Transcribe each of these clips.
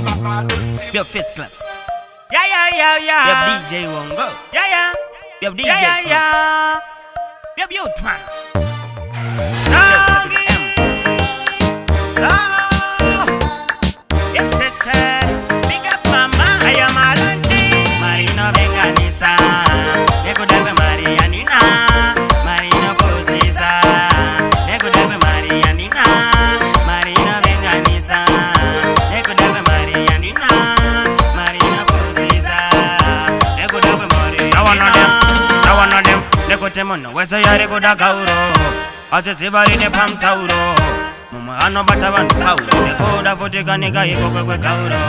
Yo, first class. Yeah. Yo, DJ Wongo. Yeah. Yo, DJ. Yeah. Yo, youth man. Yes. Big up mama. I am Alanti. Marino Venganisa. Nego debe Marianina. Marino Posisa. Nego debe Marianina. Marino Venganisa. Nego debe Marianina. Marino Posisa. Nego debe Marianina. I want them. Nego temono. Wesa yare goda gauro. Ase sibari ne pam tauro. Mama ano batavan tauro. Nego da fotika nega iko kwe gauro.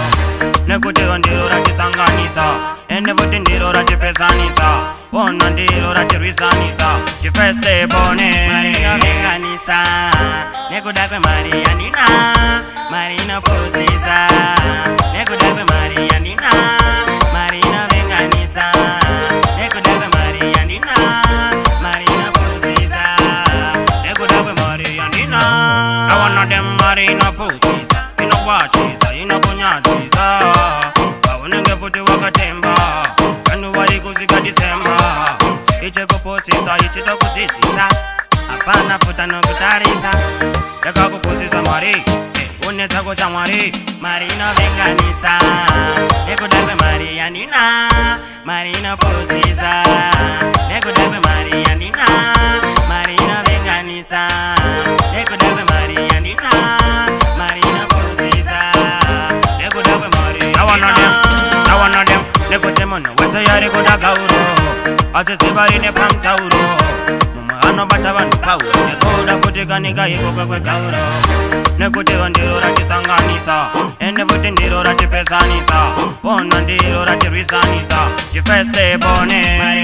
Nego te ondiro rati sanganisa. Ene vote ndiro rati pesanisa. Wona ndiro rati risanisa. Chifeste bone. Marino Venganisa. Nego da kwe Marianina. Marino Posisa. Nego da kwe Marianina. Marino Venganisa. Nego da kwe Marianina. Marino Posisa. Nego da kwe Marianina. I want them Marino Posisa. You know what she's you know kunyatiza. Waonenge futi wakatemba. Kanu wali kuzika Disemba. Icheko posisa, ichito kusisisa. Hapana futa no kutariza. Leka kukusisa mari. Uneza kocha mari. Marino Venganisa. Nego debe Marianina. Marino Posisa. Nego debe Marianina. Marino Venganisa. Nego debe Marianina. Marino Posisa. Nego debe Marianina. I want them. Nego temono. Wesa yare goda gauro. Ase sibari ne pam tauro. Mama ano batavan pauro. Nego da fotika nega iko kwe gauro. Nego te ondiro rati sanganisa. Ene vote ndiro rati pesanisa. Wona ndiro rati risanisa. Chifeste bone.